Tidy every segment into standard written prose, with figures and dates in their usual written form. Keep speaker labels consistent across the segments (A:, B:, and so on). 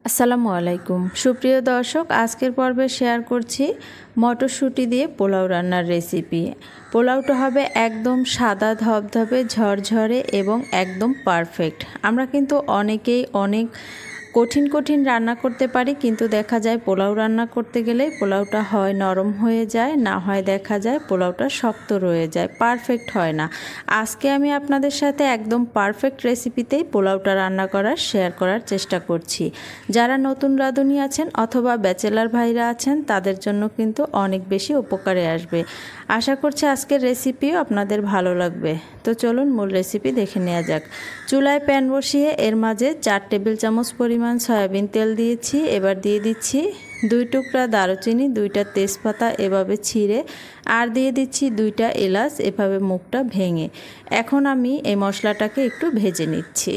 A: আসসালামু আলাইকুম সুপ্রিয় দর্শক, আজকের পর্বে শেয়ার করছি মটরশুঁটি দিয়ে পোলাও রান্নার রেসিপি। পোলাওটা হবে একদম সাদা ধবধবে ঝরঝরে এবং একদম পারফেক্ট। আমরা কিন্তু অনেকেই অনেক কঠিন কঠিন রান্না করতে পারি, কিন্তু দেখা যায় পোলাও রান্না করতে গেলেই পোলাওটা হয় নরম হয়ে যায়, না হয় দেখা যায় পোলাওটা শক্ত রয়ে যায়, পারফেক্ট হয় না। আজকে আমি আপনাদের সাথে একদম পারফেক্ট রেসিপিতেই পোলাওটা রান্না শেয়ার করার চেষ্টা করছি। যারা নতুন রাঁধুনি আছেন অথবা ব্যাচেলার ভাইরা আছেন তাদের জন্য কিন্তু অনেক বেশি উপকারে আসবে। আশা করছি আজকের রেসিপিও আপনাদের ভালো লাগবে। তো চলুন মূল রেসিপি দেখে নেওয়া যাক। চুলায় প্যান বসিয়ে এর মাঝে 4 টেবিল চামচ পরিমাণ সয়াবিন তেল দিয়েছি। এবার দিয়ে দিচ্ছি 2 টুকরা দারুচিনি, 2টা তেজপাতা এভাবে ছিঁড়ে, আর দিয়ে দিচ্ছি 2টা এলাচ এভাবে মুখটা ভেঙে। এখন আমি এই মশলাটাকে একটু ভেজে নিচ্ছি।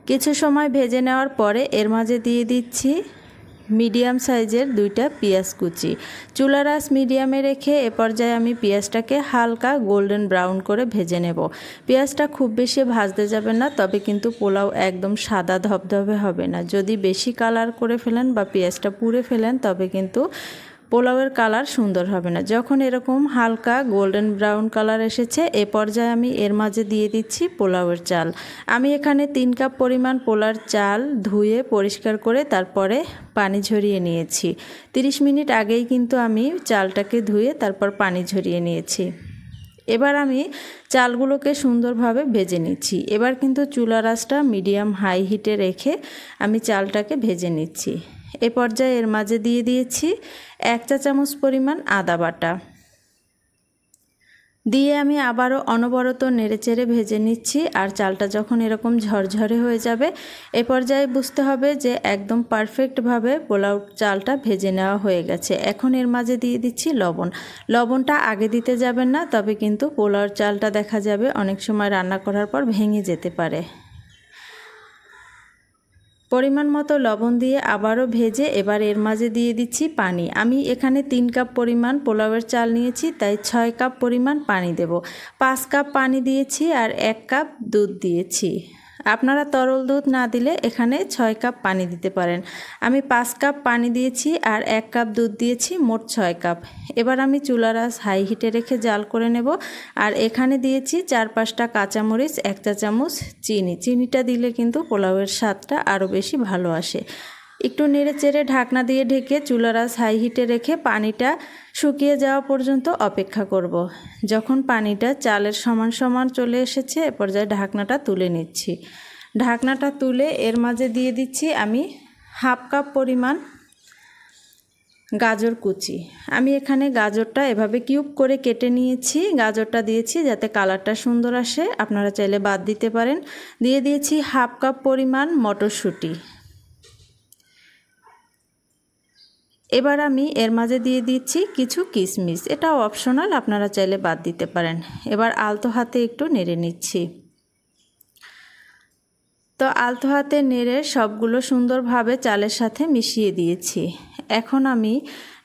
A: কিছু সময় ভেজে নেওয়ার পরে এর মাঝে দিয়ে দিচ্ছি মিডিয়াম সাইজের 2টা পেঁয়াজ কুচি। চুলার আঁচ মিডিয়ামে রেখে এ পর্যায়ে আমি পেঁয়াজটাকে হালকা গোল্ডেন ব্রাউন করে ভেজে নেব। পেঁয়াজটা খুব বেশি ভাজতে যাবে না, তবে কিন্তু পোলাও একদম সাদা ধবধবে হবে না। যদি বেশি কালার করে ফেলেন বা পেঁয়াজটা পুড়ে ফেলেন তবে কিন্তু পোলাওয়ের কালার সুন্দর হবে না। যখন এরকম হালকা গোল্ডেন ব্রাউন কালার এসেছে এ পর্যায়ে আমি এর মাঝে দিয়ে দিচ্ছি পোলাওয়ের চাল। আমি এখানে 3 কাপ পরিমাণ পোলার চাল ধুয়ে পরিষ্কার করে তারপরে পানি ঝরিয়ে নিয়েছি। 30 মিনিট আগেই কিন্তু আমি চালটাকে ধুয়ে তারপর পানি ঝরিয়ে নিয়েছি। এবার আমি চালগুলোকে সুন্দরভাবে ভেজে নিচ্ছি। এবার কিন্তু চুলার আঁচটা মিডিয়াম হাই হিটে রেখে আমি চালটাকে ভেজে নিচ্ছি। এ পর্যায়ে এর মাঝে দিয়ে দিয়েছি 1 চা চামচ পরিমাণ আদা বাটা দিয়ে আমি আবারও অনবরত নেড়েচেড়ে ভেজে নিচ্ছি। আর চালটা যখন এরকম ঝরঝরে হয়ে যাবে এ পর্যায়ে বুঝতে হবে যে একদম পারফেক্টভাবে পোলাও চালটা ভেজে নেওয়া হয়ে গেছে। এখন এর মাঝে দিয়ে দিচ্ছি লবণ। লবণটা আগে দিতে যাবেন না, তবে কিন্তু পোলাওর চালটা দেখা যাবে অনেক সময় রান্না করার পর ভেঙে যেতে পারে। পরিমাণ মতো লবণ দিয়ে আবারও ভেজে এবার এর মাঝে দিয়ে দিচ্ছি পানি। আমি এখানে 3 কাপ পরিমাণ পোলাওয়ের চাল নিয়েছি, তাই 6 কাপ পরিমাণ পানি দেব। 5 কাপ পানি দিয়েছি আর 1 কাপ দুধ দিয়েছি। আপনারা তরল দুধ না দিলে এখানে 6 কাপ পানি দিতে পারেন। আমি 5 কাপ পানি দিয়েছি আর 1 কাপ দুধ দিয়েছি, মোট 6 কাপ। এবার আমি চুলার আঁচ হাই হিটে রেখে জাল করে নেব। আর এখানে দিয়েছি 4-5টা কাঁচামরিচ, 1 চা চামচ চিনি। চিনিটা দিলে কিন্তু পোলাওয়ের স্বাদটা আরও বেশি ভালো আসে। একটু নেড়েচেড়ে ঢাকনা দিয়ে ঢেকে চুলার আঁচ হাই হিটে রেখে পানিটা শুকিয়ে যাওয়া পর্যন্ত অপেক্ষা করব। যখন পানিটা চালের সমান সমান চলে এসেছে এ পর্যায়ে ঢাকনাটা তুলে নিচ্ছি। ঢাকনাটা তুলে এর মাঝে দিয়ে দিচ্ছি আমি 1/2 কাপ পরিমাণ গাজর কুচি। আমি এখানে গাজরটা এভাবে কিউব করে কেটে নিয়েছি। গাজরটা দিয়েছি যাতে কালারটা সুন্দর আসে, আপনারা চাইলে বাদ দিতে পারেন। দিয়ে দিয়েছি 1/2 কাপ পরিমাণ মটরশুঁটি। এবার আমি এর মাঝে দিয়ে দিচ্ছি কিছু কিশমিশ, এটাও অপশনাল, আপনারা চাইলে বাদ দিতে পারেন। এবার আলতো হাতে একটু নেড়ে নিচ্ছি। তো আলতো হাতে নেড়ে সবগুলো সুন্দরভাবে চালের সাথে মিশিয়ে দিয়েছি। এখন আমি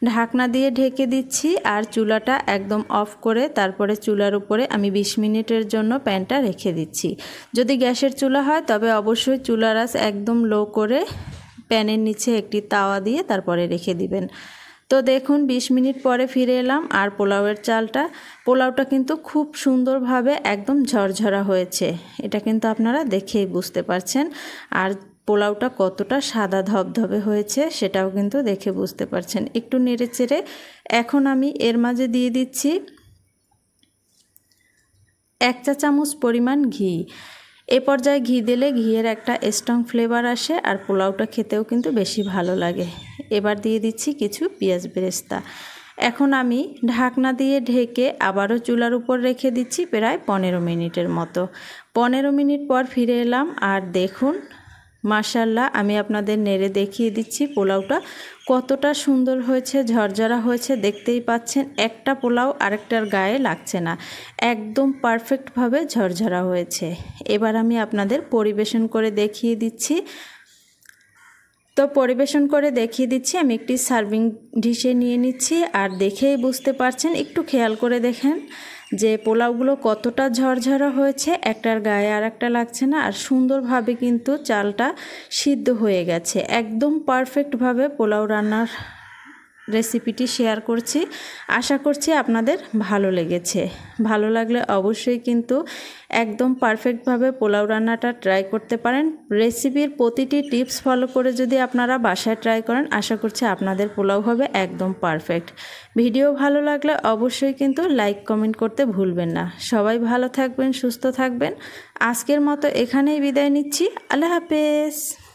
A: ঢাকনা দিয়ে ঢেকে দিচ্ছি আর চুলাটা একদম অফ করে তারপরে চুলার উপরে আমি 20 মিনিটের জন্য প্যানটা রেখে দিচ্ছি। যদি গ্যাসের চুলা হয় তবে অবশ্যই চুলার আঁচ একদম লো করে প্যানের নিচে একটি তাওয়া দিয়ে তারপরে রেখে দিবেন। তো দেখুন 20 মিনিট পরে ফিরে এলাম আর পোলাওটা কিন্তু খুব সুন্দরভাবে একদম ঝরঝরা হয়েছে। এটা কিন্তু আপনারা দেখেই বুঝতে পারছেন। আর পোলাওটা কতটা সাদা ধবধবে হয়েছে সেটাও কিন্তু দেখে বুঝতে পারছেন। একটু নেড়েচেড়ে এখন আমি এর মাঝে দিয়ে দিচ্ছি 1 চা চামচ পরিমাণ ঘি। এ পর্যায়ে ঘি দিলে ঘিয়ের একটা স্ট্রং ফ্লেভার আসে আর পোলাওটা খেতেও কিন্তু বেশি ভালো লাগে। এবার দিয়ে দিচ্ছি কিছু পেঁয়াজ বেরেস্তা। এখন আমি ঢাকনা দিয়ে ঢেকে আবারও চুলার উপর রেখে দিচ্ছি প্রায় 15 মিনিটের মতো। 15 মিনিট পর ফিরে এলাম আর দেখুন মাশাআল্লাহ, আমি আপনাদের নেড়ে দেখিয়ে দিচ্ছি পোলাওটা কতটা সুন্দর হয়েছে, ঝরঝরা হয়েছে। দেখতেই পাচ্ছেন একটা পোলাও আরেকটার গায়ে লাগছে না, একদম পারফেক্টভাবে ঝরঝরা হয়েছে। এবার আমি আপনাদের পরিবেশন করে দেখিয়ে দিচ্ছি। তো পরিবেশন করে দেখিয়ে দিচ্ছি, আমি একটি সার্ভিং ডিশে নিয়ে নিচ্ছি। আর দেখেই বুঝতে পারছেন, একটু খেয়াল করে দেখেন যে পোলাওগুলো কতটা ঝরঝরা হয়েছে, একটার গায়ে আর একটা লাগছে না, আর সুন্দরভাবে কিন্তু চালটা সিদ্ধ হয়ে গেছে। একদম পারফেক্টভাবে পোলাও রান্নার রেসিপিটি শেয়ার করছি। আশা করছি আপনাদের ভালো লেগেছে। ভালো লাগলে অবশ্যই কিন্তু একদম পারফেক্টভাবে পোলাও রান্নাটা ট্রাই করতে পারেন। রেসিপির প্রতিটি টিপস ফলো করে যদি আপনারা বাসায় ট্রাই করেন, আশা করছি আপনাদের পোলাও হবে একদম পারফেক্ট। ভিডিও ভালো লাগলে অবশ্যই কিন্তু লাইক কমেন্ট করতে ভুলবেন না। সবাই ভালো থাকবেন, সুস্থ থাকবেন। আজকের মতো এখানেই বিদায় নিচ্ছি। আল্লাহ হাফেজ।